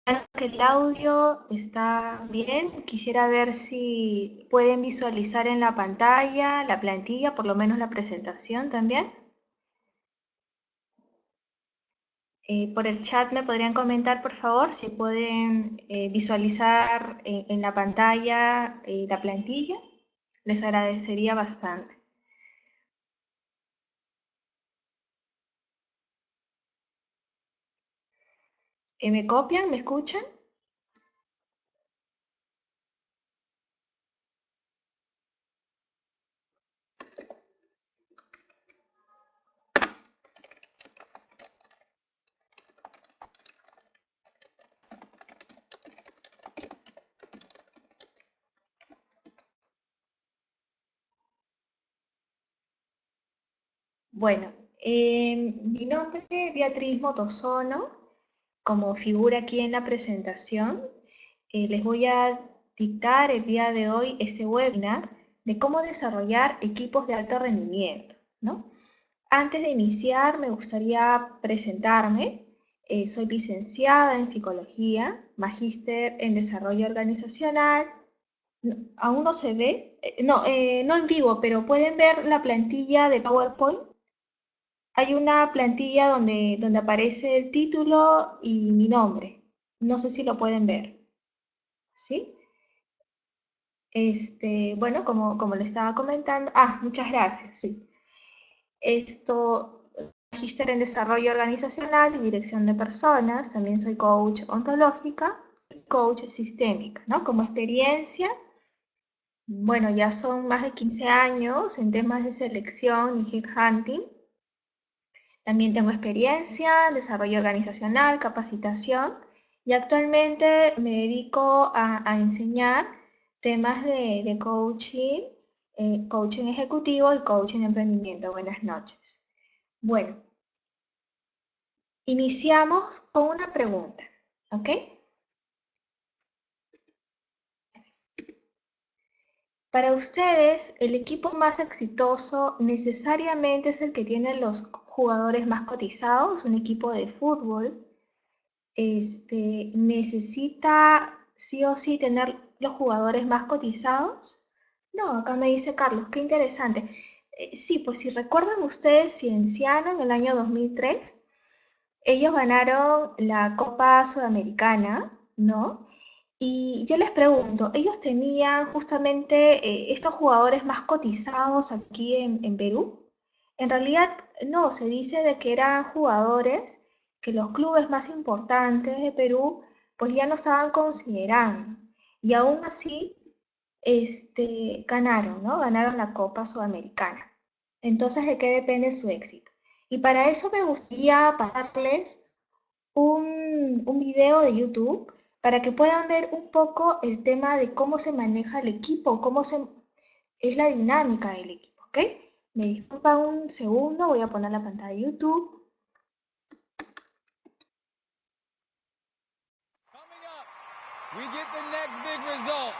Que el audio está bien. Quisiera ver si pueden visualizar en la pantalla la plantilla, por lo menos la presentación también. Por el chat me podrían comentar, por favor, si pueden visualizar en la pantalla la plantilla. Les agradecería bastante. ¿Me copian? ¿Me escuchan? Bueno, mi nombre es Beatriz Motosono, como figura aquí en la presentación. Les voy a dictar el día de hoy este webinar de cómo desarrollar equipos de alto rendimiento, ¿no? Antes de iniciar, me gustaría presentarme. Soy licenciada en psicología, magíster en desarrollo organizacional. Aún no se ve, no en vivo, pero pueden ver la plantilla de PowerPoint. Hay una plantilla donde aparece el título y mi nombre. No sé si lo pueden ver, ¿sí? Bueno, como le estaba comentando, muchas gracias, sí. Esto, magíster en desarrollo organizacional y dirección de personas, también soy coach ontológica y coach sistémica, ¿no? Como experiencia, bueno, ya son más de 15 años en temas de selección y headhunting. También tengo experiencia, desarrollo organizacional, capacitación y actualmente me dedico a enseñar temas de coaching, coaching ejecutivo y coaching de emprendimiento. Buenas noches. Bueno, iniciamos con una pregunta, ¿ok? Para ustedes, ¿el equipo más exitoso necesariamente es el que tiene los jugadores más cotizados? ¿Un equipo de fútbol necesita sí o sí tener los jugadores más cotizados? No, acá me dice Carlos, qué interesante. Sí, pues si recuerdan ustedes, Cienciano en el año 2003, ellos ganaron la Copa Sudamericana, ¿no? Y yo les pregunto, ¿ellos tenían justamente estos jugadores más cotizados aquí en Perú? En realidad no, se dice de que eran jugadores que los clubes más importantes de Perú pues ya no estaban considerando. Y aún así, ganaron, ¿no? Ganaron la Copa Sudamericana. Entonces, ¿de qué depende su éxito? Y para eso me gustaría pasarles un video de YouTube para que puedan ver un poco el tema de cómo se maneja el equipo, es la dinámica del equipo, ¿ok? Me disculpa un segundo, voy a poner la pantalla de YouTube. Coming up, we get the next big result.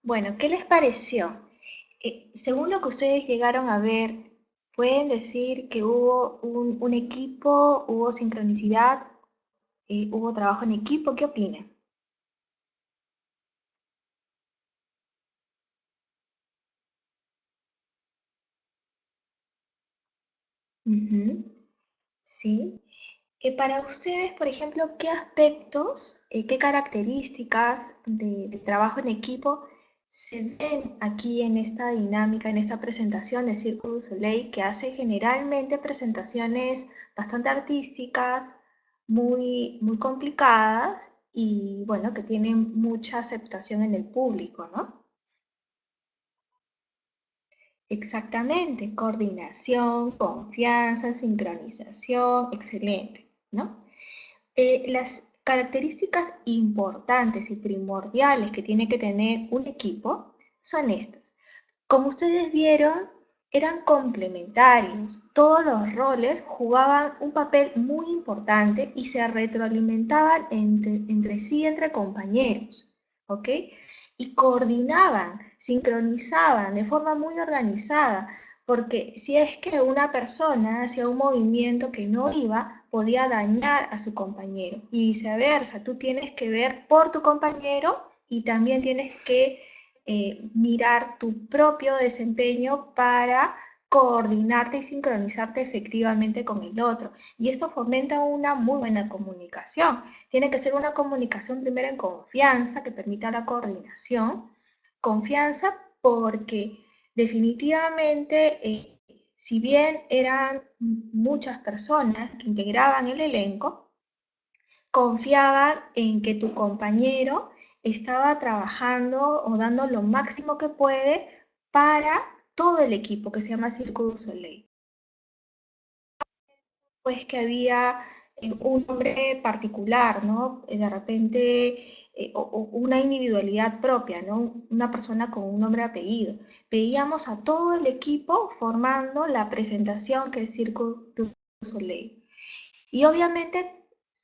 Bueno, ¿qué les pareció? Según lo que ustedes llegaron a ver, ¿pueden decir que hubo un equipo, hubo sincronicidad, hubo trabajo en equipo? ¿Qué opinan? Ujú, sí. Para ustedes, por ejemplo, ¿qué aspectos, qué características de trabajo en equipo se ven aquí en esta dinámica, en esta presentación de Cirque du Soleil, que hace generalmente presentaciones bastante artísticas, muy complicadas y, bueno, que tienen mucha aceptación en el público, ¿no? Exactamente, coordinación, confianza, sincronización, excelente, ¿no? Las características importantes y primordiales que tiene que tener un equipo son estas. Como ustedes vieron, eran complementarios. Todos los roles jugaban un papel muy importante y se retroalimentaban entre sí, entre compañeros. ¿Ok? Y coordinaban, sincronizaban de forma muy organizada, porque si es que una persona hacía un movimiento que no iba, podía dañar a su compañero y viceversa. Tú tienes que ver por tu compañero y también tienes que mirar tu propio desempeño para coordinarte y sincronizarte efectivamente con el otro. Y esto fomenta una muy buena comunicación. Tiene que ser una comunicación primero en confianza que permita la coordinación. Confianza porque definitivamente, si bien eran muchas personas que integraban el elenco, confiaban en que tu compañero estaba trabajando o dando lo máximo que puede para todo el equipo que se llama Cirque du Soleil. Pues que había un nombre particular, ¿no? De repente, o una individualidad propia, ¿no? Una persona con un nombre y apellido. Veíamos a todo el equipo formando la presentación que es Cirque du Soleil. Y obviamente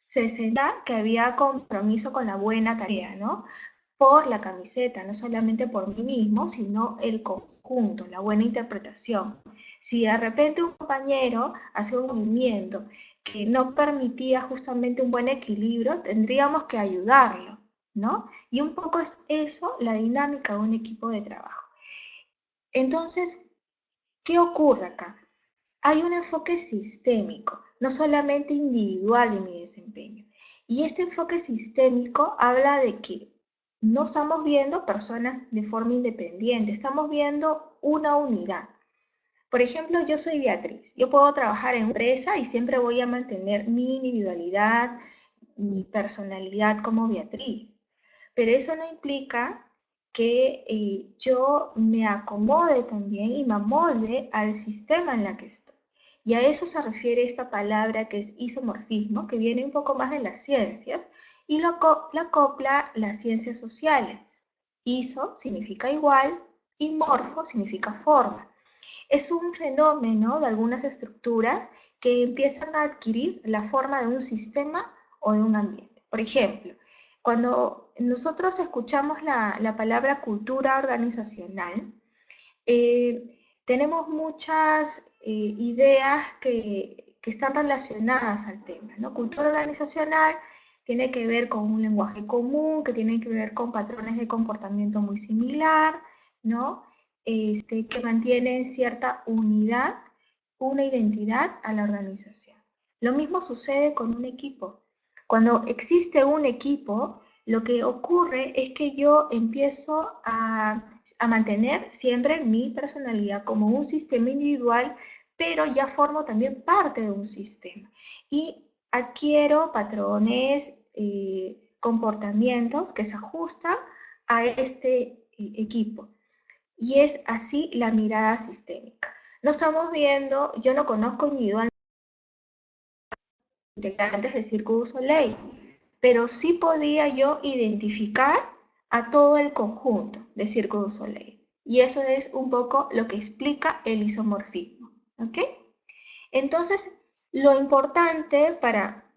se sentía que había compromiso con la buena tarea, ¿no? Por la camiseta, no solamente por mí mismo, sino el conjunto, la buena interpretación. Si de repente un compañero hace un movimiento que no permitía justamente un buen equilibrio, tendríamos que ayudarlo, ¿no? Y un poco es eso la dinámica de un equipo de trabajo. Entonces, ¿qué ocurre acá? Hay un enfoque sistémico, no solamente individual de mi desempeño. Y este enfoque sistémico habla de que no estamos viendo personas de forma independiente, estamos viendo una unidad. Por ejemplo, yo soy Beatriz, yo puedo trabajar en empresa y siempre voy a mantener mi individualidad, mi personalidad como Beatriz, pero eso no implica que yo me acomode también y me amolde al sistema en la que estoy. Y a eso se refiere esta palabra que es isomorfismo, que viene un poco más de las ciencias y lo acopla las ciencias sociales. Iso significa igual y morfo significa forma. Es un fenómeno de algunas estructuras que empiezan a adquirir la forma de un sistema o de un ambiente. Por ejemplo, cuando nosotros escuchamos la palabra cultura organizacional, tenemos muchas ideas que están relacionadas al tema, ¿no? Cultura organizacional tiene que ver con un lenguaje común, que tiene que ver con patrones de comportamiento muy similar, ¿no? Que mantienen cierta unidad, una identidad a la organización. Lo mismo sucede con un equipo. Cuando existe un equipo, lo que ocurre es que yo empiezo a mantener siempre mi personalidad como un sistema individual, pero ya formo también parte de un sistema y adquiero patrones, comportamientos que se ajustan a este equipo. Y es así la mirada sistémica. No estamos viendo, yo no conozco individualmente integrantes del Cirque du Soleil, pero sí podía yo identificar a todo el conjunto de Cirque du Soleil. Y eso es un poco lo que explica el isomorfismo. ¿Ok? Entonces, lo importante para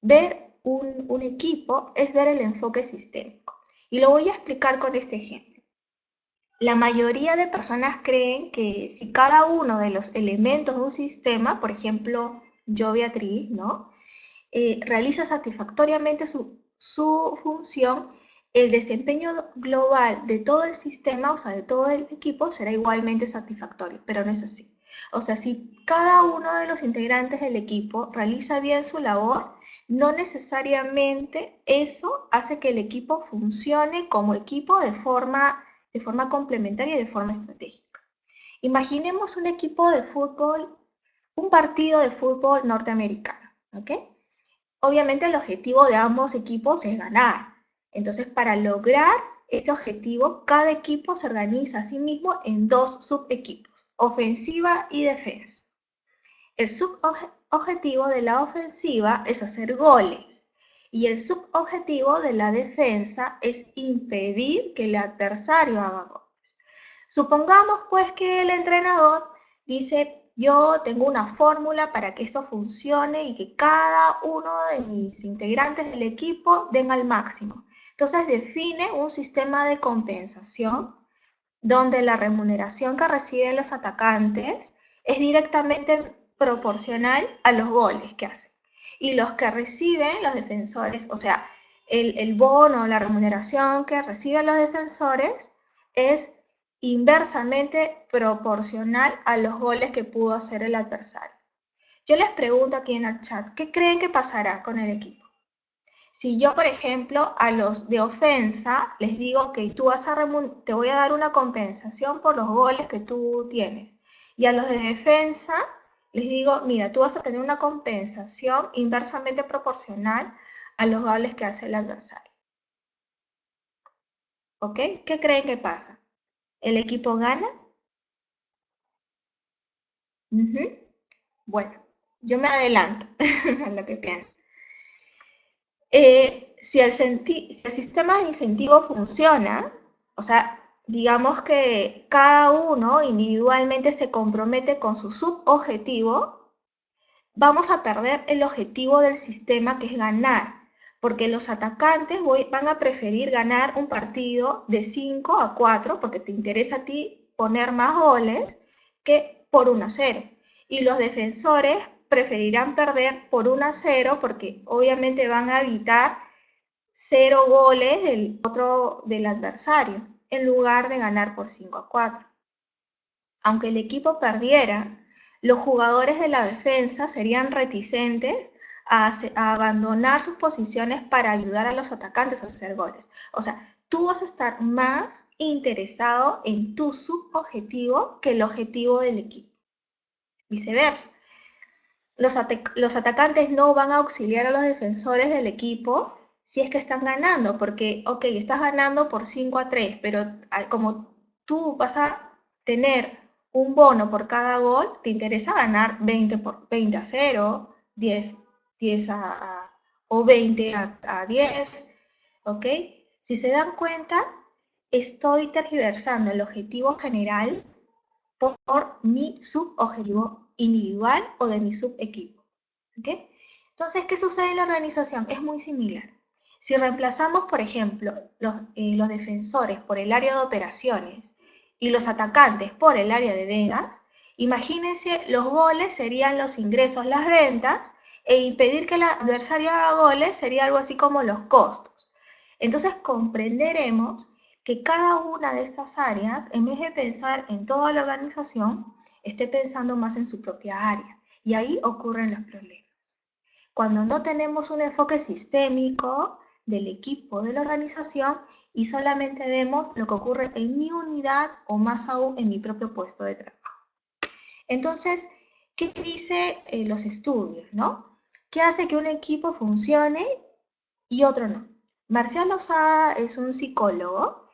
ver un equipo es ver el enfoque sistémico. Y lo voy a explicar con este ejemplo. La mayoría de personas creen que si cada uno de los elementos de un sistema, por ejemplo, yo Beatriz, ¿no? Realiza satisfactoriamente su función, el desempeño global de todo el sistema, o sea, de todo el equipo, será igualmente satisfactorio, pero no es así. O sea, si cada uno de los integrantes del equipo realiza bien su labor, no necesariamente eso hace que el equipo funcione como equipo de forma complementaria y de forma estratégica. Imaginemos un equipo de fútbol, un partido de fútbol norteamericano, ¿ok? Obviamente el objetivo de ambos equipos es ganar. Entonces, para lograr este objetivo, cada equipo se organiza a sí mismo en dos subequipos, ofensiva y defensa. El subobjetivo de la ofensiva es hacer goles y el subobjetivo de la defensa es impedir que el adversario haga goles. Supongamos pues que el entrenador dice, yo tengo una fórmula para que esto funcione y que cada uno de mis integrantes del equipo den al máximo. Entonces define un sistema de compensación donde la remuneración que reciben los atacantes es directamente proporcional a los goles que hacen. Y los que reciben los defensores, o sea, el bono, la remuneración que reciben los defensores es inversamente proporcional a los goles que pudo hacer el adversario. Yo les pregunto aquí en el chat, ¿qué creen que pasará con el equipo? Si yo, por ejemplo, a los de ofensa les digo que te voy a dar una compensación por los goles que tú tienes. Y a los de defensa les digo, mira, tú vas a tener una compensación inversamente proporcional a los goles que hace el adversario. ¿Ok? ¿Qué creen que pasa? ¿El equipo gana? Bueno, yo me adelanto a lo que pienso. Si el sistema de incentivo funciona, o sea, digamos que cada uno individualmente se compromete con su subobjetivo, vamos a perder el objetivo del sistema que es ganar, porque los atacantes van a preferir ganar un partido de 5-4, porque te interesa a ti poner más goles, que por 1-0. Y los defensores preferirán perder por 1-0 porque obviamente van a evitar 0 goles del adversario, en lugar de ganar por 5-4. Aunque el equipo perdiera, los jugadores de la defensa serían reticentes a abandonar sus posiciones para ayudar a los atacantes a hacer goles. O sea, tú vas a estar más interesado en tu subobjetivo que el objetivo del equipo. Viceversa. Los atacantes no van a auxiliar a los defensores del equipo si es que están ganando, porque, ok, estás ganando por 5-3, pero como tú vas a tener un bono por cada gol, te interesa ganar 20-0, 10 o 20-10, ¿ok? Si se dan cuenta, estoy tergiversando el objetivo general por mi subobjetivo individual o de mi subequipo. ¿Okay? Entonces, ¿qué sucede en la organización? Es muy similar. Si reemplazamos, por ejemplo, los defensores por el área de operaciones y los atacantes por el área de ventas, imagínense, los goles serían los ingresos, las ventas, e impedir que el adversario haga goles sería algo así como los costos. Entonces comprenderemos que cada una de estas áreas, en vez de pensar en toda la organización, esté pensando más en su propia área. Y ahí ocurren los problemas. Cuando no tenemos un enfoque sistémico del equipo de la organización y solamente vemos lo que ocurre en mi unidad o más aún en mi propio puesto de trabajo. Entonces, ¿qué dicen los estudios, no? ¿Qué hace que un equipo funcione y otro no? Marcial Lozada es un psicólogo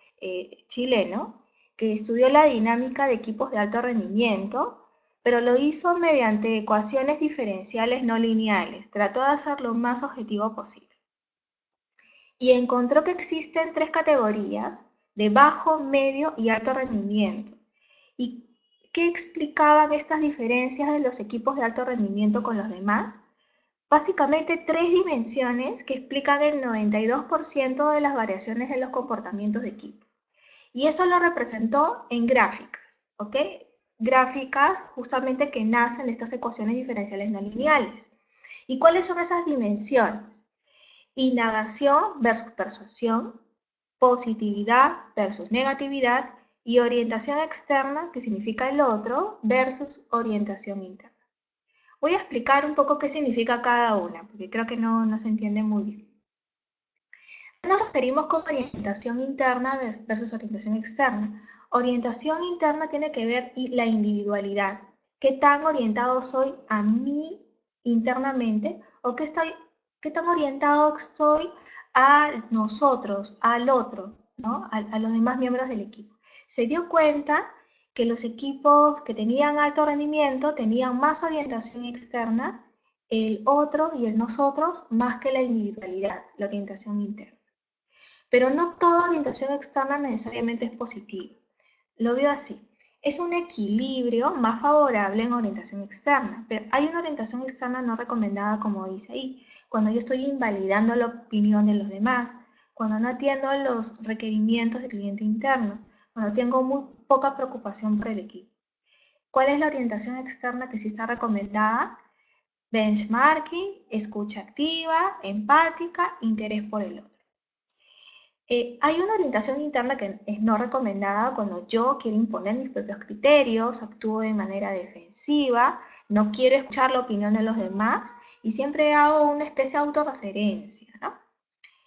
chileno que estudió la dinámica de equipos de alto rendimiento, pero lo hizo mediante ecuaciones diferenciales no lineales. Trató de hacer lo más objetivo posible. Y encontró que existen 3 categorías de bajo, medio y alto rendimiento. ¿Y qué explicaban estas diferencias de los equipos de alto rendimiento con los demás? Básicamente 3 dimensiones que explican el 92% de las variaciones en los comportamientos de equipo. Y eso lo representó en gráficas, ¿ok? Gráficas justamente que nacen de estas ecuaciones diferenciales no lineales. ¿Y cuáles son esas dimensiones? Indagación versus persuasión, positividad versus negatividad y orientación externa, que significa el otro, versus orientación interna. Voy a explicar un poco qué significa cada una, porque creo que no se entiende muy bien. Nos referimos con orientación interna versus orientación externa. Orientación interna tiene que ver la individualidad. ¿Qué tan orientado soy a mí internamente? ¿O qué tan orientado estoy a nosotros, al otro, ¿no? A los demás miembros del equipo? Se dio cuenta que los equipos que tenían alto rendimiento tenían más orientación externa, el otro y el nosotros, más que la individualidad, la orientación interna. Pero no toda orientación externa necesariamente es positiva. Lo veo así. Es un equilibrio más favorable en orientación externa, pero hay una orientación externa no recomendada, como dice ahí, cuando yo estoy invalidando la opinión de los demás, cuando no atiendo los requerimientos del cliente interno, cuando tengo muy poca preocupación por el equipo. ¿Cuál es la orientación externa que sí está recomendada? Benchmarking, escucha activa, empática, interés por el otro. Hay una orientación interna que es no recomendada cuando yo quiero imponer mis propios criterios, actúo de manera defensiva, no quiero escuchar la opinión de los demás y siempre hago una especie de autorreferencia, ¿no?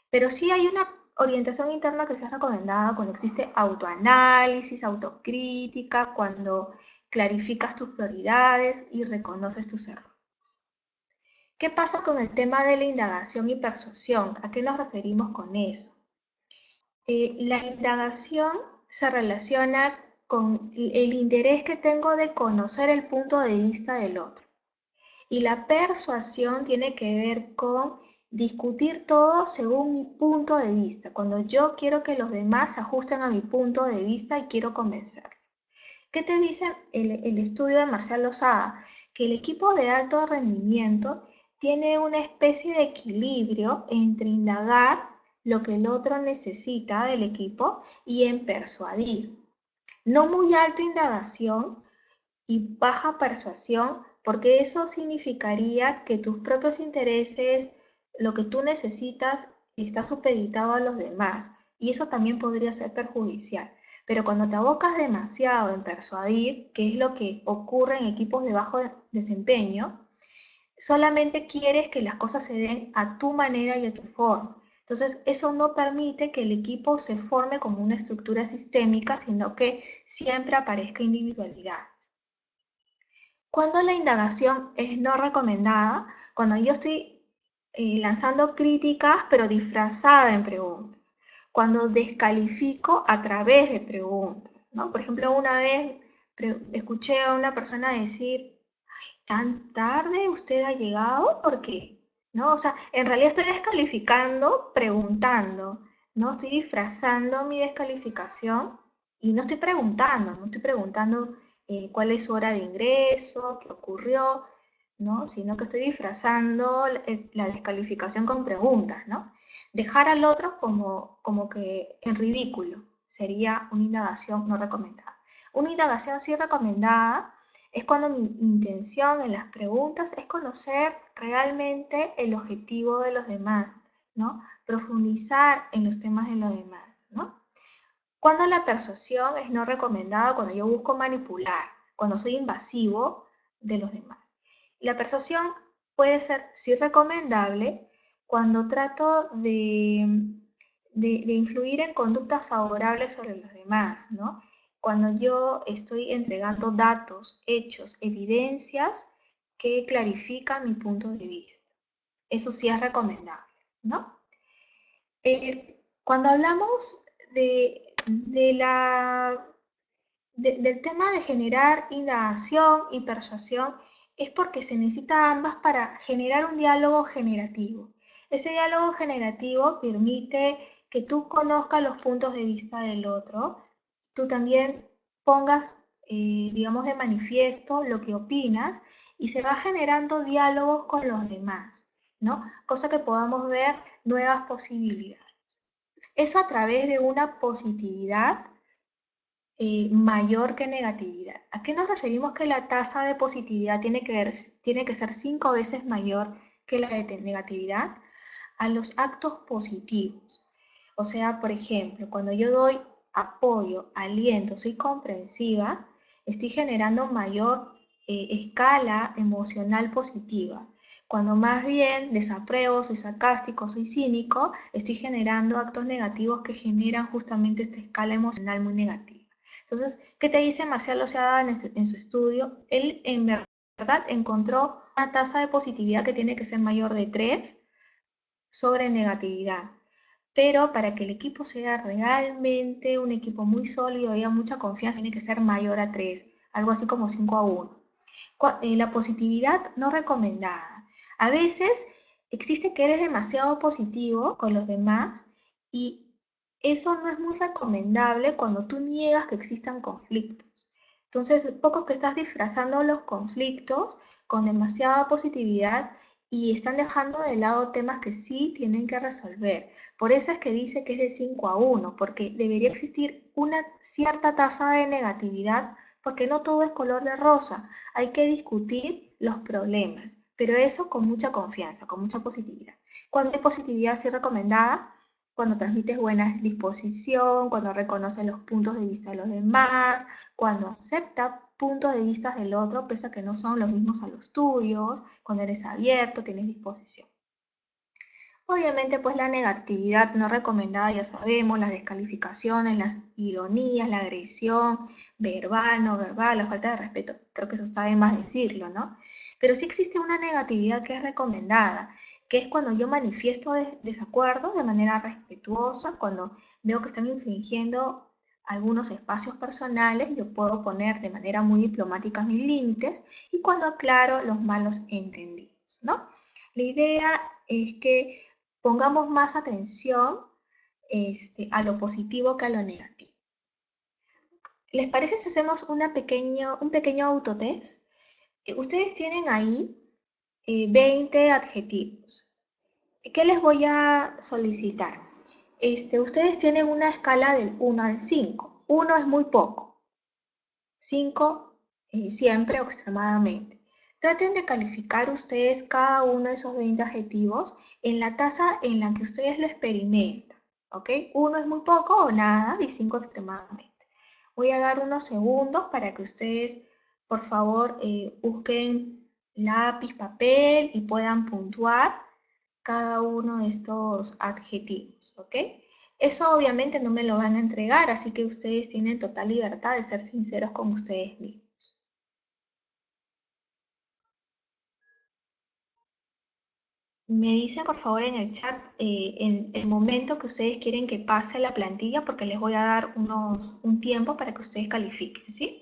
Pero sí hay una orientación interna que se ha recomendada cuando existe autoanálisis, autocrítica, cuando clarificas tus prioridades y reconoces tus errores. ¿Qué pasa con el tema de la indagación y persuasión? ¿A qué nos referimos con eso? La indagación se relaciona con el interés que tengo de conocer el punto de vista del otro. Y la persuasión tiene que ver con discutir todo según mi punto de vista, cuando yo quiero que los demás se ajusten a mi punto de vista y quiero convencer. ¿Qué te dice el estudio de Marcial Lozada? Que el equipo de alto rendimiento tiene una especie de equilibrio entre indagar lo que el otro necesita del equipo y en persuadir. No muy alta indagación y baja persuasión, porque eso significaría que tus propios intereses, lo que tú necesitas, está supeditado a los demás, y eso también podría ser perjudicial. Pero cuando te abocas demasiado en persuadir, que es lo que ocurre en equipos de bajo desempeño, solamente quieres que las cosas se den a tu manera y a tu forma. Entonces, eso no permite que el equipo se forme como una estructura sistémica, sino que siempre aparezca individualidad. Cuando la indagación es no recomendada, cuando yo estoy lanzando críticas pero disfrazada en preguntas, cuando descalifico a través de preguntas, ¿no? Por ejemplo, una vez escuché a una persona decir, ¿tan tarde usted ha llegado? ¿Por qué? ¿No? O sea, en realidad estoy descalificando preguntando, ¿no? Estoy disfrazando mi descalificación y no estoy preguntando cuál es su hora de ingreso, qué ocurrió, ¿no? Sino que estoy disfrazando la descalificación con preguntas, ¿no? Dejar al otro como que en ridículo sería una indagación no recomendada. Una indagación sí recomendada es cuando mi intención en las preguntas es conocer realmente el objetivo de los demás, ¿no? Profundizar en los temas de los demás, ¿no? Cuando la persuasión es no recomendada, cuando yo busco manipular, cuando soy invasivo de los demás. La persuasión puede ser sí recomendable cuando trato de influir en conductas favorables sobre los demás, ¿no? Cuando yo estoy entregando datos, hechos, evidencias que clarifican mi punto de vista. Eso sí es recomendable, ¿no? Cuando hablamos del tema de generar indagación y persuasión, es porque se necesita ambas para generar un diálogo generativo. Ese diálogo generativo permite que tú conozcas los puntos de vista del otro, tú también pongas, digamos, de manifiesto lo que opinas y se va generando diálogos con los demás, ¿no? Cosa que podamos ver nuevas posibilidades. Eso a través de una positividad mayor que negatividad. ¿A qué nos referimos que la tasa de positividad tiene que ser 5 veces mayor que la de negatividad? A los actos positivos. O sea, por ejemplo, cuando yo doy apoyo, aliento, soy comprensiva, estoy generando mayor escala emocional positiva. Cuando más bien desapruebo, soy sarcástico, soy cínico, estoy generando actos negativos que generan justamente esta escala emocional muy negativa. Entonces, ¿qué te dice Marcial Oceada en su estudio? Él en verdad encontró una tasa de positividad que tiene que ser mayor de 3 sobre negatividad. Pero para que el equipo sea realmente un equipo muy sólido y haya mucha confianza, tiene que ser mayor a 3, algo así como 5-1. La positividad no recomendada. A veces existe que eres demasiado positivo con los demás y eso no es muy recomendable cuando tú niegas que existan conflictos. Entonces, poco que estás disfrazando los conflictos con demasiada positividad y están dejando de lado temas que sí tienen que resolver. Por eso es que dice que es de 5-1, porque debería existir una cierta tasa de negatividad, porque no todo es color de rosa. Hay que discutir los problemas, pero eso con mucha confianza, con mucha positividad. Cuando hay positividad sí recomendada, cuando transmites buena disposición, cuando reconoces los puntos de vista de los demás, cuando acepta puntos de vista del otro, pese a que no son los mismos a los tuyos, cuando eres abierto, tienes disposición. Obviamente, pues la negatividad no recomendada, ya sabemos, las descalificaciones, las ironías, la agresión verbal, no verbal, la falta de respeto, creo que eso está de más decirlo, ¿no? Pero sí existe una negatividad que es recomendada, que es cuando yo manifiesto desacuerdo de manera respetuosa, cuando veo que están infringiendo algunos espacios personales, yo puedo poner de manera muy diplomática mis límites y cuando aclaro los malos entendidos, ¿no? La idea es que pongamos más atención a lo positivo que a lo negativo. ¿Les parece si hacemos un pequeño autotest? Ustedes tienen ahí 20 adjetivos. ¿Qué les voy a solicitar? Ustedes tienen una escala del 1 al 5. 1 es muy poco, 5 siempre o extremadamente. Traten de calificar ustedes cada uno de esos 20 adjetivos en la tasa en la que ustedes lo experimentan. ¿Ok? 1 es muy poco o nada y 5 extremadamente. Voy a dar unos segundos para que ustedes, por favor, busquen lápiz, papel y puedan puntuar cada uno de estos adjetivos. ¿Ok? Eso obviamente no me lo van a entregar, así que ustedes tienen total libertad de ser sinceros con ustedes mismos. Me dicen por favor en el chat en el momento que ustedes quieren que pase la plantilla porque les voy a dar un tiempo para que ustedes califiquen, ¿sí?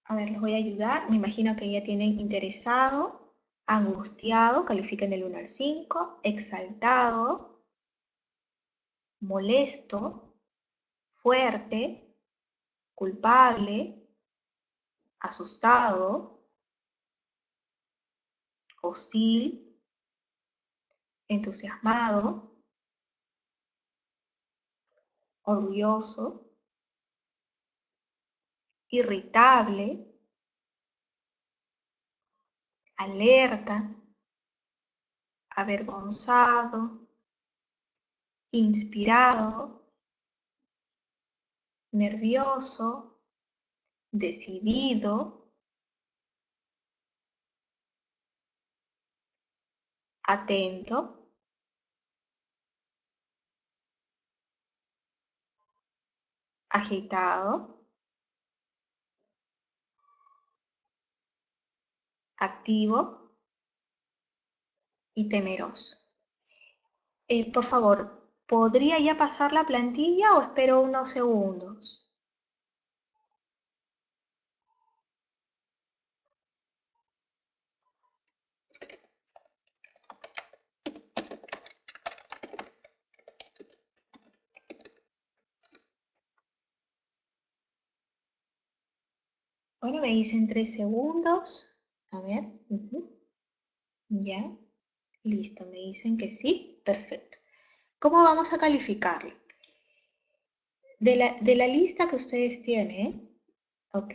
A ver, les voy a ayudar. Me imagino que ya tienen interesado, angustiado, califiquen del 1 al 5, exaltado, molesto, fuerte, culpable, asustado, hostil, entusiasmado, orgulloso, irritable, alerta, avergonzado, inspirado, nervioso, decidido, atento, agitado, activo y temeroso. Por favor, ¿podría ya pasar la plantilla o espero unos segundos? Bueno, me dicen 3 segundos. A ver, ya, listo, me dicen que sí, perfecto. ¿Cómo vamos a calificarlo? De la lista que ustedes tienen, ¿ok?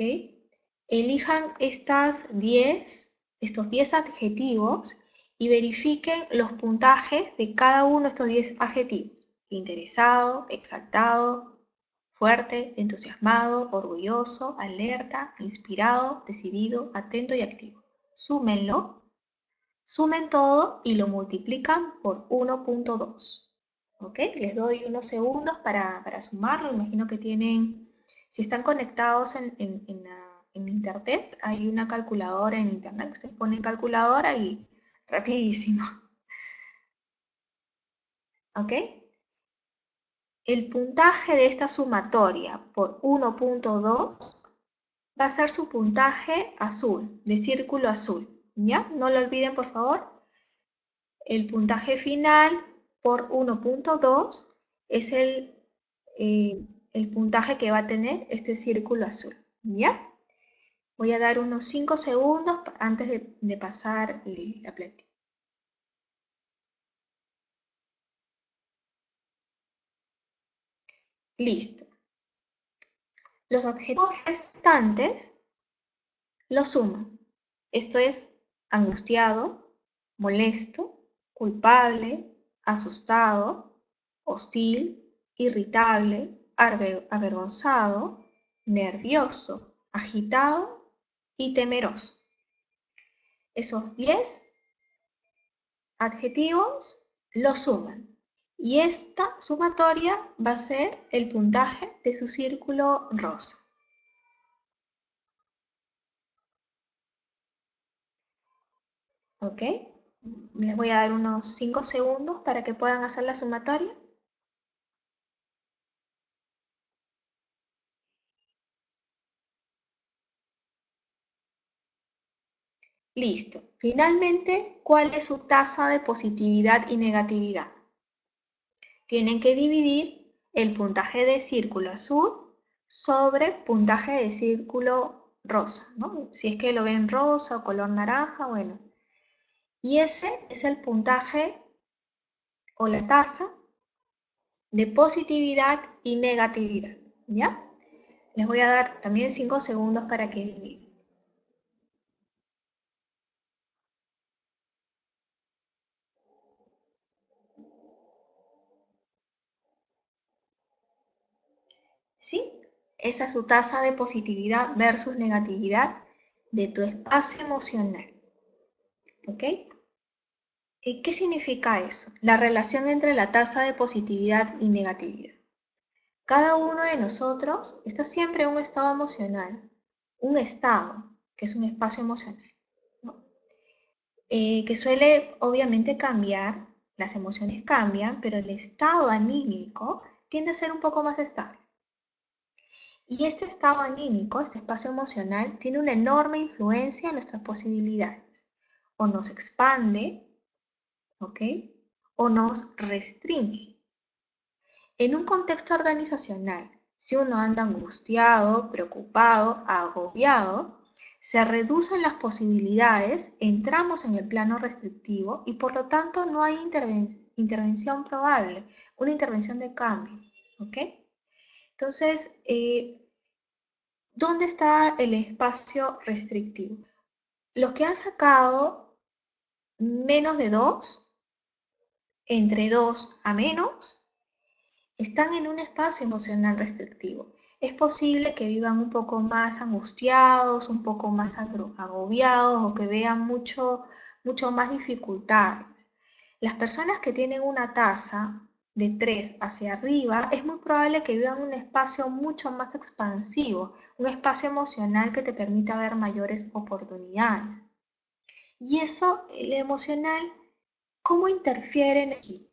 Elijan estos 10 adjetivos y verifiquen los puntajes de cada uno de estos 10 adjetivos. Interesado, exaltado, fuerte, entusiasmado, orgulloso, alerta, inspirado, decidido, atento y activo. Súmenlo, sumen todo y lo multiplican por 1.2. ¿Ok? Les doy unos segundos para sumarlo. Imagino que tienen, si están conectados en internet, hay una calculadora en internet. Ustedes ponen calculadora y rapidísimo. ¿Ok? El puntaje de esta sumatoria por 1.2 va a ser su puntaje azul, de círculo azul. ¿Ya? No lo olviden, por favor. El puntaje final por 1.2 es el puntaje que va a tener este círculo azul. ¿Ya? Voy a dar unos 5 segundos antes de pasar la plantilla. Listo. Los adjetivos restantes los suman. Esto es angustiado, molesto, culpable, asustado, hostil, irritable, avergonzado, nervioso, agitado y temeroso. Esos 10 adjetivos los suman. Y esta sumatoria va a ser el puntaje de su círculo rosa. ¿Ok? Les voy a dar unos 5 segundos para que puedan hacer la sumatoria. Listo. Finalmente, ¿cuál es su tasa de positividad y negatividad? Tienen que dividir el puntaje de círculo azul sobre puntaje de círculo rosa, ¿no? Si es que lo ven rosa o color naranja, bueno. Y ese es el puntaje o la tasa de positividad y negatividad, ¿ya? Les voy a dar también 5 segundos para que dividan. ¿Sí? Esa es su tasa de positividad versus negatividad de tu espacio emocional. ¿Ok? ¿Qué significa eso? La relación entre la tasa de positividad y negatividad. Cada uno de nosotros está siempre en un estado emocional, un estado, que es un espacio emocional, ¿no? Que suele obviamente cambiar, las emociones cambian, pero el estado anímico tiende a ser un poco más estable. Y este estado anímico, este espacio emocional, tiene una enorme influencia en nuestras posibilidades. O nos expande, ¿ok? O nos restringe. En un contexto organizacional, si uno anda angustiado, preocupado, agobiado, se reducen las posibilidades, entramos en el plano restrictivo y por lo tanto no hay intervención probable, una intervención de cambio, ¿ok? Entonces, ¿dónde está el espacio restrictivo? Los que han sacado menos de 2, entre 2 a menos, están en un espacio emocional restrictivo. Es posible que vivan un poco más angustiados, un poco más agobiados o que vean mucho más dificultades. Las personas que tienen una tasa de 3 hacia arriba, es muy probable que vivan un espacio mucho más expansivo, un espacio emocional que te permita ver mayores oportunidades. Y eso, el emocional, ¿cómo interfiere en el equipo?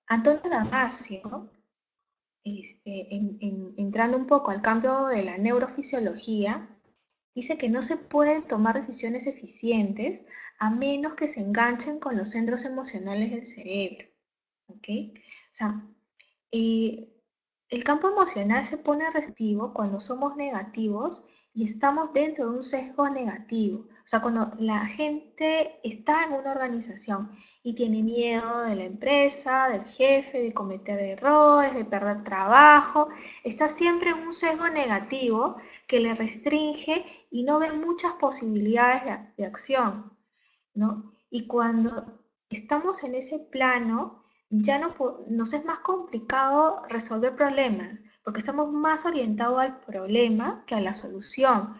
Antonio Damasio, entrando un poco al cambio de la neurofisiología, dice que no se pueden tomar decisiones eficientes a menos que se enganchen con los centros emocionales del cerebro. ¿Ok? O sea, el campo emocional se pone restrictivo cuando somos negativos y estamos dentro de un sesgo negativo. O sea, cuando la gente está en una organización y tiene miedo de la empresa, del jefe, de cometer errores, de perder trabajo, está siempre en un sesgo negativo que le restringe y no ve muchas posibilidades de acción, ¿no? Y cuando estamos en ese plano, ya no nos es más complicado resolver problemas, porque estamos más orientados al problema que a la solución.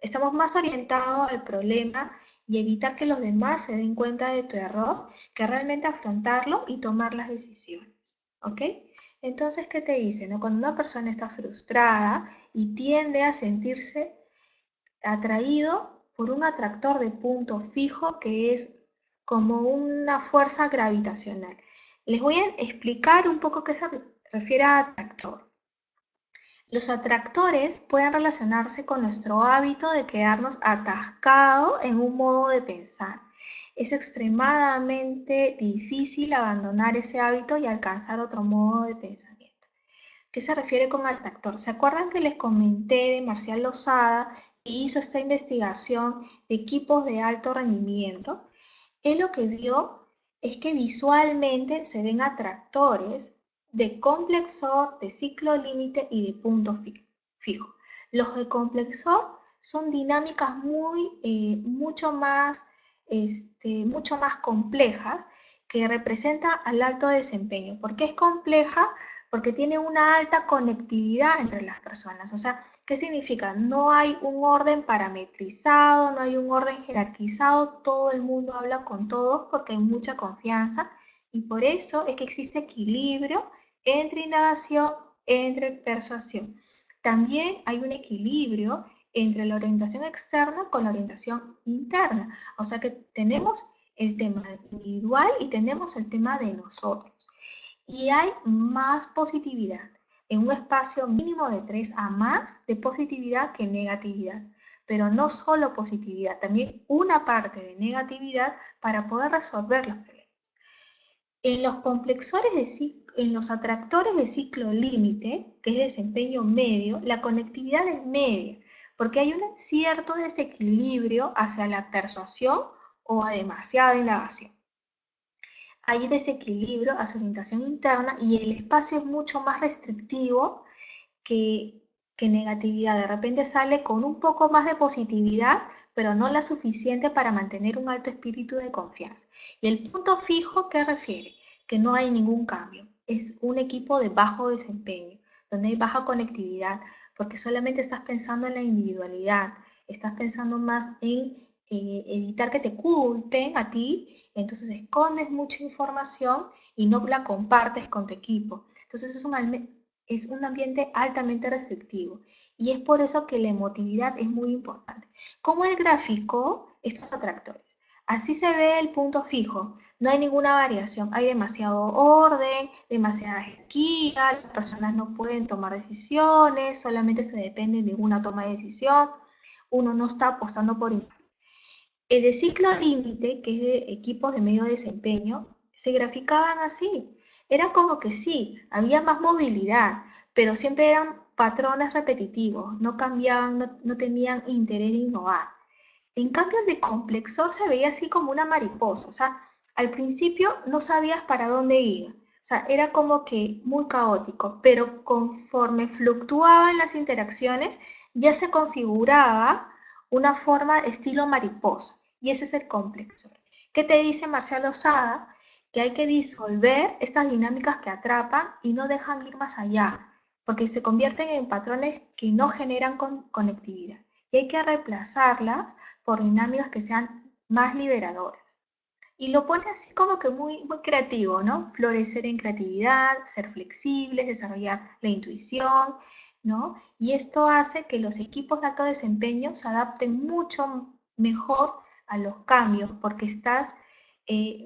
Estamos más orientados al problema y evitar que los demás se den cuenta de tu error, que realmente afrontarlo y tomar las decisiones. ¿Ok? Entonces, ¿qué te dice? ¿No? Cuando una persona está frustrada y tiende a sentirse atraído por un atractor de punto fijo que es como una fuerza gravitacional. Les voy a explicar un poco qué se refiere a atractor. Los atractores pueden relacionarse con nuestro hábito de quedarnos atascados en un modo de pensar. Es extremadamente difícil abandonar ese hábito y alcanzar otro modo de pensamiento. ¿Qué se refiere con atractor? ¿Se acuerdan que les comenté de Marcial Lozada que hizo esta investigación de equipos de alto rendimiento? Él lo que vio es que visualmente se ven atractores de complexor, de ciclo límite y de punto fijo. Los de complexor son dinámicas mucho más complejas que representa al alto desempeño. ¿Por qué es compleja? Porque tiene una alta conectividad entre las personas. O sea, ¿qué significa? No hay un orden parametrizado, no hay un orden jerarquizado, todo el mundo habla con todos porque hay mucha confianza y por eso es que existe equilibrio entre indagación, entre persuasión. También hay un equilibrio entre la orientación externa con la orientación interna. O sea que tenemos el tema individual y tenemos el tema de nosotros. Y hay más positividad, en un espacio mínimo de 3 a más de positividad que negatividad. Pero no solo positividad, también una parte de negatividad para poder resolver los problemas. En los complexores en los atractores de ciclo límite, que es desempeño medio, la conectividad es media, porque hay un cierto desequilibrio hacia la persuasión o a demasiada indagación. Hay desequilibrio hacia orientación interna y el espacio es mucho más restrictivo que, que negatividad. De repente sale con un poco más de positividad, pero no la suficiente para mantener un alto espíritu de confianza. Y el punto fijo, ¿qué refiere? Que no hay ningún cambio. Es un equipo de bajo desempeño, donde hay baja conectividad, porque solamente estás pensando en la individualidad, estás pensando más en evitar que te culpen a ti, entonces escondes mucha información y no la compartes con tu equipo. Entonces es un ambiente altamente restrictivo y es por eso que la emotividad es muy importante. ¿Cómo él graficó estos atractores? Así se ve el punto fijo, no hay ninguna variación, hay demasiado orden, demasiada jerarquía, las personas no pueden tomar decisiones, solamente se depende de una toma de decisión, uno no está apostando por el de ciclo límite, que es de equipos de medio desempeño, se graficaban así. Era como que sí, había más movilidad, pero siempre eran patrones repetitivos, no cambiaban, no tenían interés en innovar. En cambio, el de complexor se veía así como una mariposa, o sea, al principio no sabías para dónde iba, o sea, era como que muy caótico, pero conforme fluctuaban las interacciones, ya se configuraba una forma estilo mariposa, y ese es el complexor. ¿Qué te dice Marcial Lozada? Que hay que disolver estas dinámicas que atrapan y no dejan ir más allá, porque se convierten en patrones que no generan conectividad, y hay que reemplazarlas por dinámicas que sean más liberadoras. Y lo pone así como que muy creativo, ¿no? Florecer en creatividad, ser flexibles, desarrollar la intuición, ¿no? Y esto hace que los equipos de alto desempeño se adapten mucho mejor a los cambios, porque estás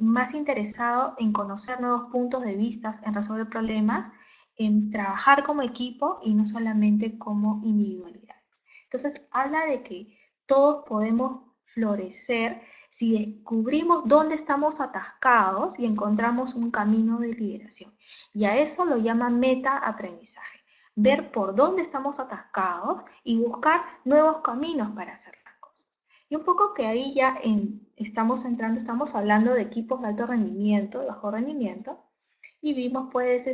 más interesado en conocer nuevos puntos de vista, en resolver problemas, en trabajar como equipo y no solamente como individualidad. Entonces, habla de que todos podemos florecer si descubrimos dónde estamos atascados y encontramos un camino de liberación. Y a eso lo llama meta aprendizaje. ver por dónde estamos atascados y buscar nuevos caminos para hacer las cosas. Y un poco que ahí ya estamos hablando de equipos de alto rendimiento, de bajo rendimiento, y vimos pues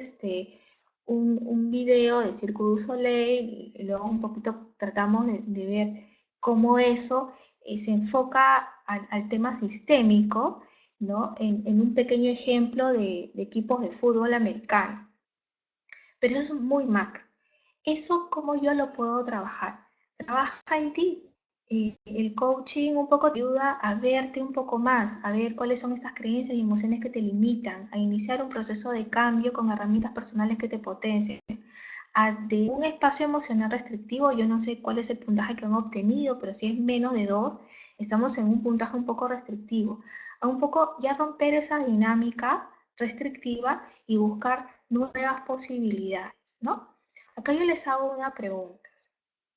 un video de Cirque du Soleil, y luego un poquito tratamos de ver cómo eso se enfoca al tema sistémico, ¿no? En un pequeño ejemplo de equipos de fútbol americano. Pero eso es muy macro. ¿Eso cómo yo lo puedo trabajar? Trabaja en ti. El coaching un poco te ayuda a verte un poco más, a ver cuáles son esas creencias y emociones que te limitan, a iniciar un proceso de cambio con herramientas personales que te potencien. De un espacio emocional restrictivo, yo no sé cuál es el puntaje que han obtenido, pero si es menos de 2, estamos en un puntaje un poco restrictivo. A un poco ya romper esa dinámica restrictiva y buscar nuevas posibilidades, ¿no? Acá yo les hago una pregunta.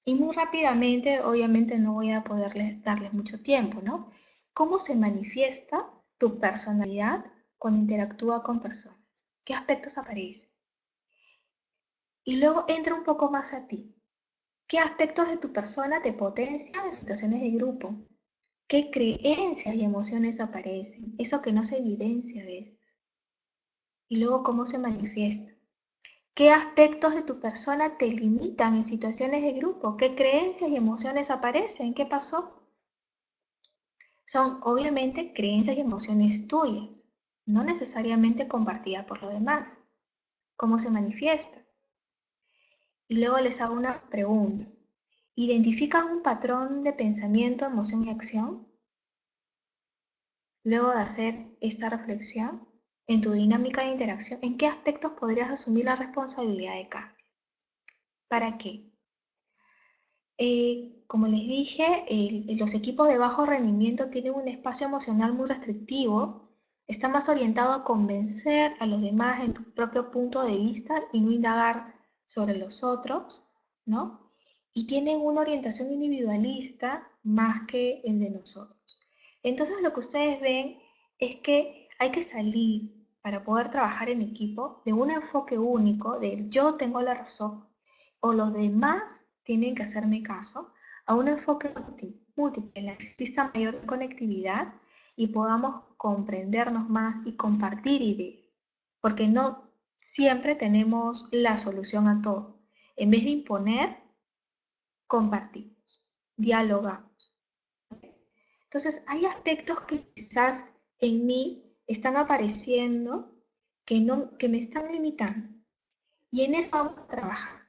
Y muy rápidamente, obviamente no voy a poderles darles mucho tiempo, ¿no? ¿Cómo se manifiesta tu personalidad cuando interactúa con personas? ¿Qué aspectos aparecen? Y luego entra un poco más a ti. ¿Qué aspectos de tu persona te potencian en situaciones de grupo? ¿Qué creencias y emociones aparecen? Eso que no se evidencia a veces. Y luego, ¿cómo se manifiesta? ¿Qué aspectos de tu persona te limitan en situaciones de grupo? ¿Qué creencias y emociones aparecen? ¿Qué pasó? Son obviamente creencias y emociones tuyas, no necesariamente compartidas por los demás. ¿Cómo se manifiesta? Y luego les hago una pregunta. ¿Identifican un patrón de pensamiento, emoción y acción? Luego de hacer esta reflexión, en tu dinámica de interacción, ¿en qué aspectos podrías asumir la responsabilidad de cambio? ¿Para qué? Como les dije, los equipos de bajo rendimiento tienen un espacio emocional muy restrictivo, está más orientado a convencer a los demás en tu propio punto de vista y no indagar sobre los otros, ¿no? Y tienen una orientación individualista más que el de nosotros. Entonces lo que ustedes ven es que hay que salir para poder trabajar en equipo de un enfoque único de yo tengo la razón o los demás tienen que hacerme caso, a un enfoque múltiple, en la que exista mayor conectividad y podamos comprendernos más y compartir ideas, porque no siempre tenemos la solución a todo. En vez de imponer, compartimos, dialogamos. Entonces, hay aspectos que quizás en mí están apareciendo que me están limitando. Y en eso vamos a trabajar.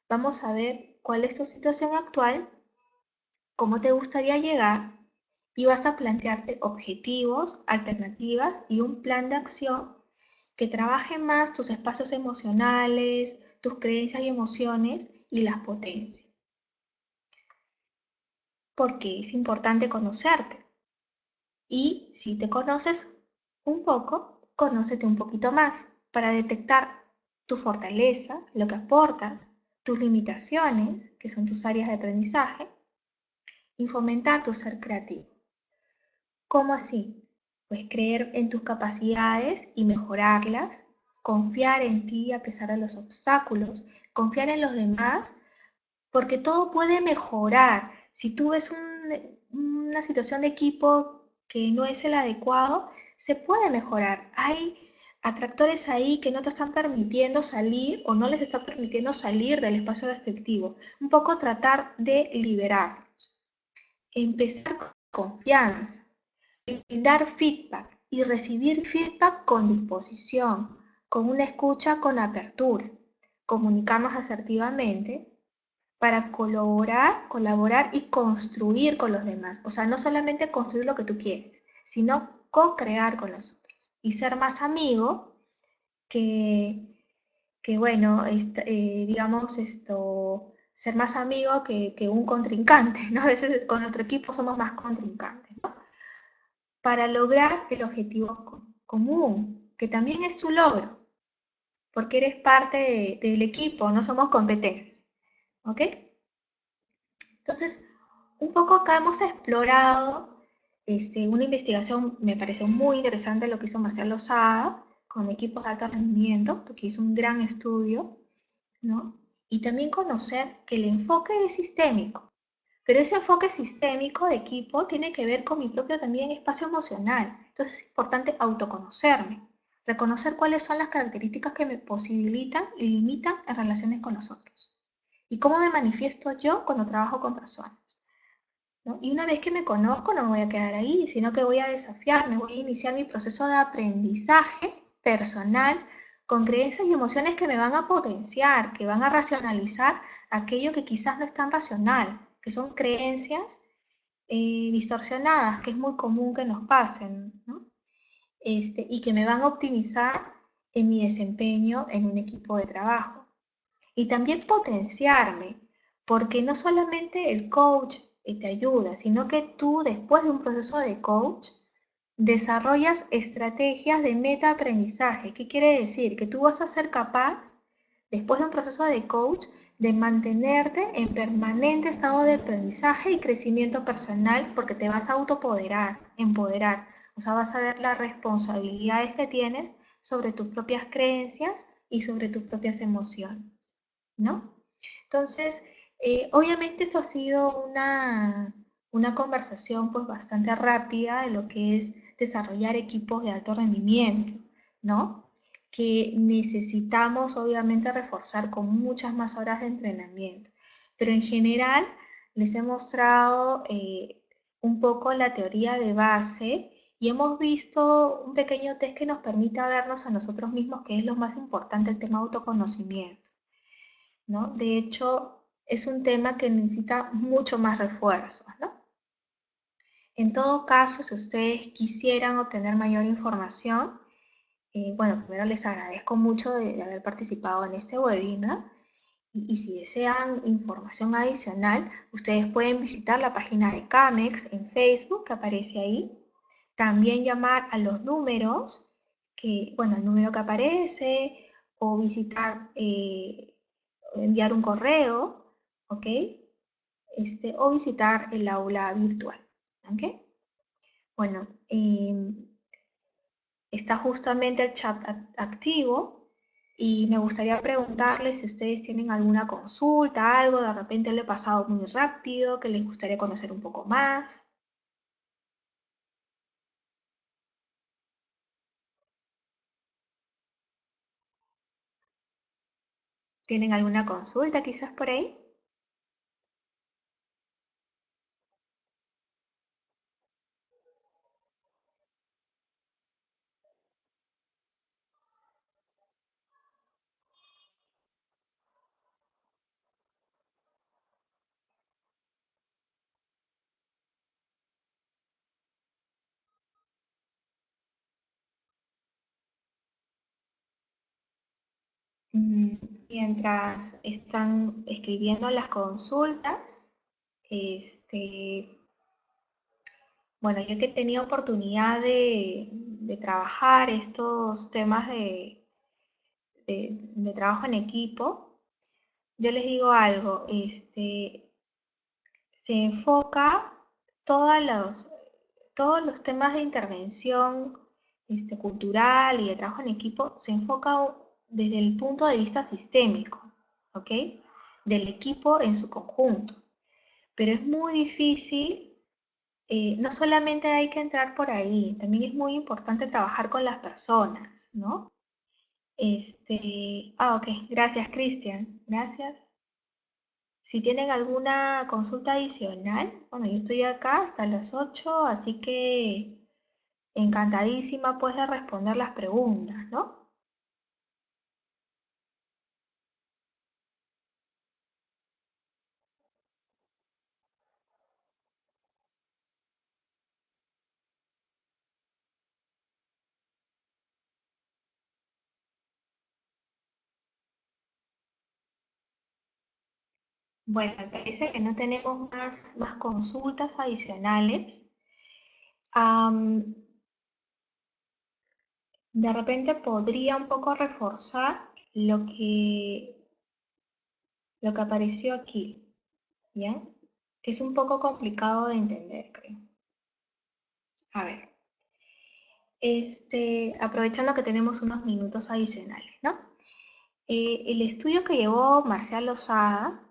Vamos a ver cuál es tu situación actual, cómo te gustaría llegar y vas a plantearte objetivos, alternativas y un plan de acción que trabaje más tus espacios emocionales, tus creencias y emociones y las potencie. Porque es importante conocerte. Y si te conoces un poco, conócete un poquito más para detectar tu fortaleza, lo que aportas, tus limitaciones, que son tus áreas de aprendizaje, y fomentar tu ser creativo. ¿Cómo así? Pues creer en tus capacidades y mejorarlas, confiar en ti a pesar de los obstáculos, confiar en los demás, porque todo puede mejorar. Si tú ves una situación de equipo que no es el adecuado, se puede mejorar. Hay atractores ahí que no te están permitiendo salir o no les está permitiendo salir del espacio restrictivo. Un poco tratar de liberarlos. Empezar con confianza, dar feedback y recibir feedback con disposición, con una escucha con apertura, comunicarnos asertivamente para colaborar y construir con los demás. O sea, no solamente construir lo que tú quieres, sino co-crear con los otros y ser más amigo que, que bueno, digamos ser más amigo que un contrincante, ¿no? A veces con nuestro equipo somos más contrincantes, ¿no? Para lograr el objetivo común, que también es su logro, porque eres parte del equipo, no somos competencia, ¿ok? Entonces, un poco acá hemos explorado una investigación, me pareció muy interesante lo que hizo Marcial Lozada con equipos de alto rendimiento, porque hizo un gran estudio, ¿no? Y también conocer que el enfoque es sistémico, pero ese enfoque sistémico de equipo tiene que ver con mi propio también espacio emocional. Entonces es importante autoconocerme, reconocer cuáles son las características que me posibilitan y limitan en relaciones con los otros. Y cómo me manifiesto yo cuando trabajo con personas. ¿No? Y una vez que me conozco, no me voy a quedar ahí, sino que voy a desafiarme, voy a iniciar mi proceso de aprendizaje personal con creencias y emociones que me van a potenciar, que van a racionalizar aquello que quizás no es tan racional, que son creencias distorsionadas, que es muy común que nos pasen, ¿no? Y que me van a optimizar en mi desempeño en un equipo de trabajo. Y también potenciarme, porque no solamente el coach te ayuda, sino que tú después de un proceso de coach desarrollas estrategias de meta aprendizaje. ¿Qué quiere decir? Que tú vas a ser capaz, después de un proceso de coach, de mantenerte en permanente estado de aprendizaje y crecimiento personal porque te vas a autopoderar, empoderar. O sea, vas a ver las responsabilidades que tienes sobre tus propias creencias y sobre tus propias emociones, ¿no? Entonces, obviamente esto ha sido una conversación pues bastante rápida de lo que es desarrollar equipos de alto rendimiento, ¿no? Que necesitamos obviamente reforzar con muchas más horas de entrenamiento. Pero en general les he mostrado un poco la teoría de base y hemos visto un pequeño test que nos permita vernos a nosotros mismos, que es lo más importante, el tema autoconocimiento, ¿no? De hecho, es un tema que necesita mucho más refuerzos, ¿no? En todo caso, si ustedes quisieran obtener mayor información, bueno, primero les agradezco mucho de haber participado en este webinar y si desean información adicional, ustedes pueden visitar la página de CAMEX en Facebook, que aparece ahí. También llamar a los números, que, bueno, el número que aparece, o visitar, enviar un correo, ¿ok? O visitar el aula virtual, ¿ok? Bueno, está justamente el chat activo y me gustaría preguntarles si ustedes tienen alguna consulta, algo, de repente lo he pasado muy rápido, que les gustaría conocer un poco más. ¿Tienen alguna consulta quizás por ahí? Mm, Mientras están escribiendo las consultas, este, bueno, yo que he tenido oportunidad de trabajar estos temas de trabajo en equipo, yo les digo algo, se enfoca todos los, todos los temas de intervención cultural y de trabajo en equipo, se enfoca desde el punto de vista sistémico, ¿ok? Del equipo en su conjunto. Pero es muy difícil, no solamente hay que entrar por ahí, también es muy importante trabajar con las personas, ¿no? Ok, gracias, Cristian, gracias. Si tienen alguna consulta adicional, bueno, yo estoy acá hasta las 8, así que encantadísima pues de responder las preguntas, ¿no? Bueno, me parece que no tenemos más consultas adicionales. Am, de repente podría un poco reforzar lo que apareció aquí, ¿ya? Que es un poco complicado de entender, creo. A ver, aprovechando que tenemos unos minutos adicionales, ¿no? El estudio que llevó Marcial Lozada,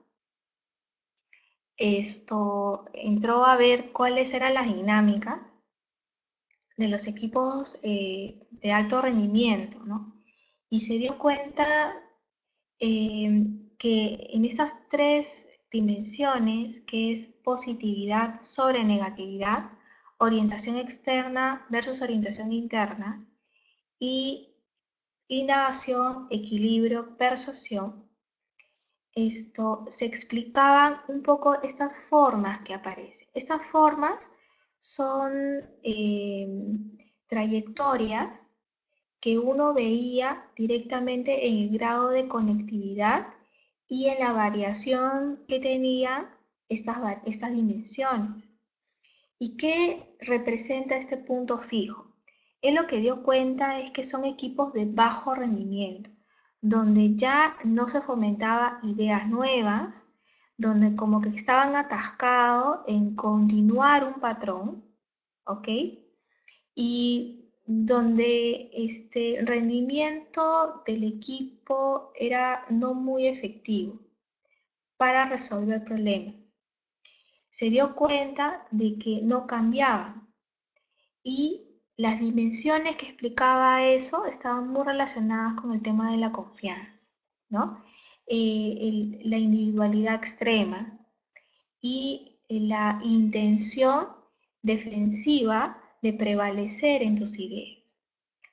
entró a ver cuáles eran las dinámicas de los equipos de alto rendimiento, ¿no? Y se dio cuenta que en esas tres dimensiones, que es positividad sobre negatividad, orientación externa versus orientación interna, y indagación, equilibrio, persuasión, se explicaban un poco estas formas que aparecen. Estas formas son trayectorias que uno veía directamente en el grado de conectividad y en la variación que tenían estas dimensiones. ¿Y qué representa este punto fijo? Él lo que dio cuenta es que son equipos de bajo rendimiento, donde ya no se fomentaba ideas nuevas, donde como que estaban atascados en continuar un patrón, ¿ok? Y donde este rendimiento del equipo era no muy efectivo para resolver problemas. Se dio cuenta de que no cambiaban y las dimensiones que explicaba eso estaban muy relacionadas con el tema de la confianza, ¿no? La individualidad extrema y la intención defensiva de prevalecer en tus ideas.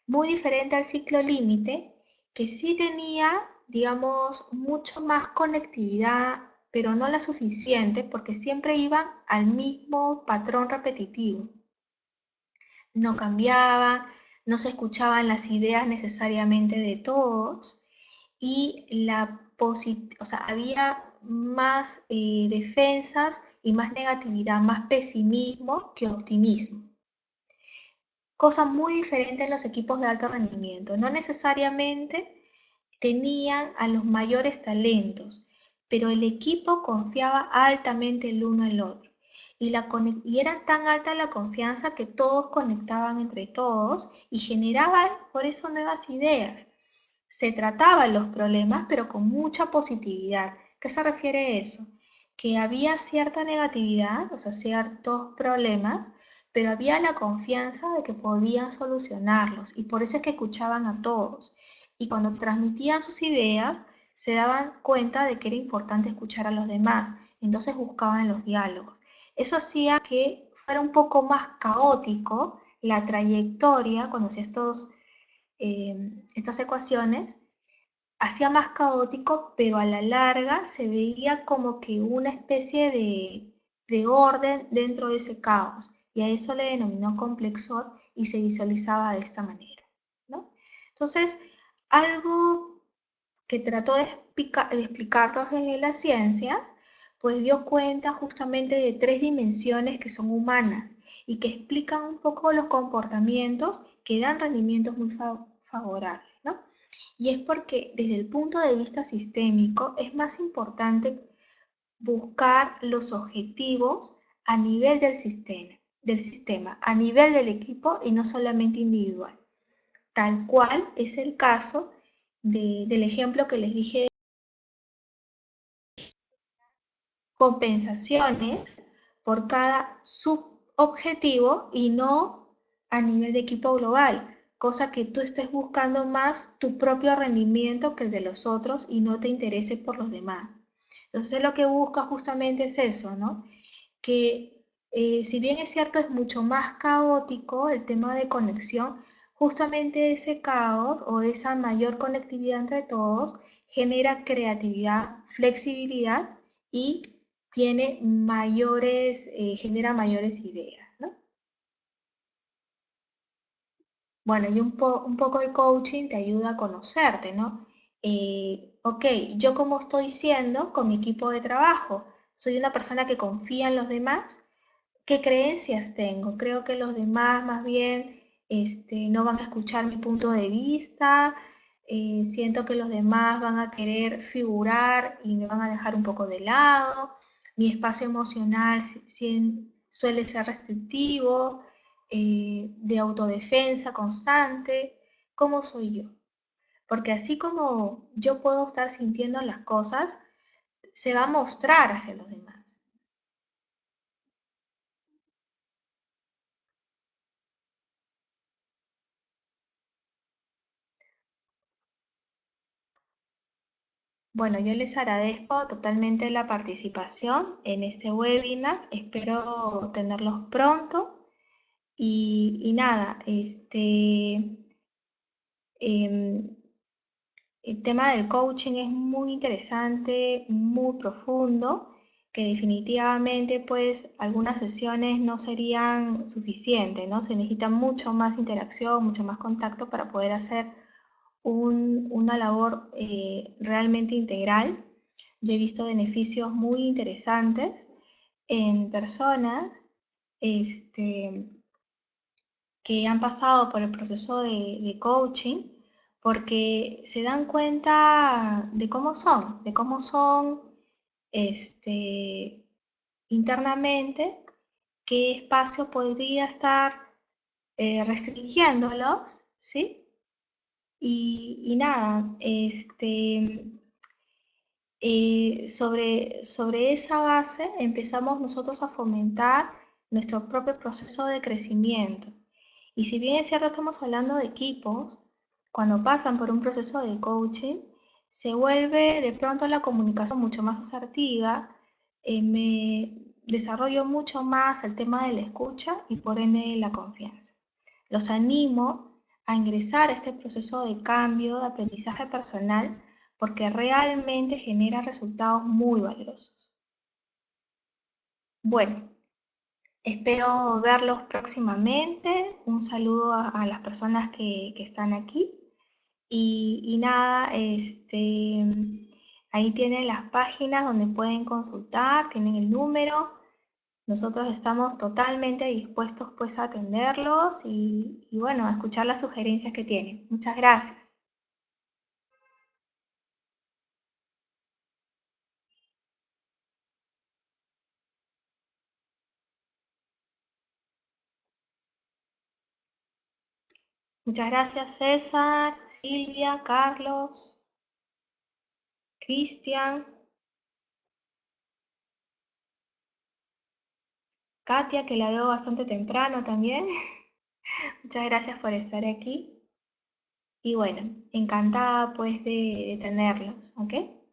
Muy diferente al ciclo límite, que sí tenía, digamos, mucho más conectividad, pero no la suficiente porque siempre iban al mismo patrón repetitivo. No cambiaban, no se escuchaban las ideas necesariamente de todos y o sea, había más defensas y más negatividad, más pesimismo que optimismo. Cosa muy diferente en los equipos de alto rendimiento. No necesariamente tenían a los mayores talentos, pero el equipo confiaba altamente el uno al otro. Y era tan alta la confianza que todos conectaban entre todos y generaban por eso nuevas ideas. Se trataban los problemas, pero con mucha positividad. ¿Qué se refiere a eso? Que había cierta negatividad, o sea, ciertos problemas, pero había la confianza de que podían solucionarlos y por eso es que escuchaban a todos. Y cuando transmitían sus ideas, se daban cuenta de que era importante escuchar a los demás, entonces buscaban los diálogos. Eso hacía que fuera un poco más caótico la trayectoria cuando estas ecuaciones, hacía más caótico, pero a la larga se veía como que una especie de orden dentro de ese caos. Y a eso le denominó complexor y se visualizaba de esta manera, ¿no? Entonces, algo que trató de explicarnos desde las ciencias, pues dio cuenta justamente de tres dimensiones que son humanas y que explican un poco los comportamientos que dan rendimientos muy favorables, ¿no? Y es porque desde el punto de vista sistémico es más importante buscar los objetivos a nivel del sistema, a nivel del equipo y no solamente individual. Tal cual es el caso del ejemplo que les dije, compensaciones por cada subobjetivo y no a nivel de equipo global, cosa que tú estés buscando más tu propio rendimiento que el de los otros y no te interese por los demás. Entonces lo que busca justamente es eso, ¿no? Que si bien es cierto es mucho más caótico el tema de conexión, justamente ese caos o esa mayor conectividad entre todos genera creatividad, flexibilidad y genera mayores ideas, ¿no? Bueno, y un poco de coaching te ayuda a conocerte, ¿no? Ok, yo cómo estoy siendo con mi equipo de trabajo. Soy una persona que confía en los demás. ¿Qué creencias tengo? Creo que los demás más bien no van a escuchar mi punto de vista. Siento que los demás van a querer figurar y me van a dejar un poco de lado. Mi espacio emocional suele ser restrictivo, de autodefensa constante. ¿Cómo soy yo? porque así como yo puedo estar sintiendo las cosas, se va a mostrar hacia los demás. Bueno, yo les agradezco totalmente la participación en este webinar. Espero tenerlos pronto. Y nada, em, el tema del coaching es muy interesante, muy profundo, que definitivamente pues algunas sesiones no serían suficientes, ¿no? Se necesita mucho más interacción, mucho más contacto para poder hacer una labor realmente integral. Yo he visto beneficios muy interesantes en personas este, que han pasado por el proceso de coaching porque se dan cuenta de cómo son este, internamente, qué espacio podría estar restringiéndolos, ¿sí? Y nada, sobre esa base empezamos nosotros a fomentar nuestro propio proceso de crecimiento. Y si bien es cierto, estamos hablando de equipos, cuando pasan por un proceso de coaching, se vuelve de pronto la comunicación mucho más asertiva, me desarrollo mucho más el tema de la escucha y por ende la confianza. Los animo a ingresar a este proceso de cambio, de aprendizaje personal, porque realmente genera resultados muy valiosos. Bueno, espero verlos próximamente. Un saludo a las personas que están aquí. Y nada, ahí tienen las páginas donde pueden consultar, tienen el número. Nosotros estamos totalmente dispuestos pues a atenderlos y bueno, a escuchar las sugerencias que tienen. Muchas gracias. Muchas gracias César, Silvia, Carlos, Cristian, Katia, que la veo bastante temprano también. Muchas gracias por estar aquí. Y bueno, encantada pues de tenerlos, ¿ok?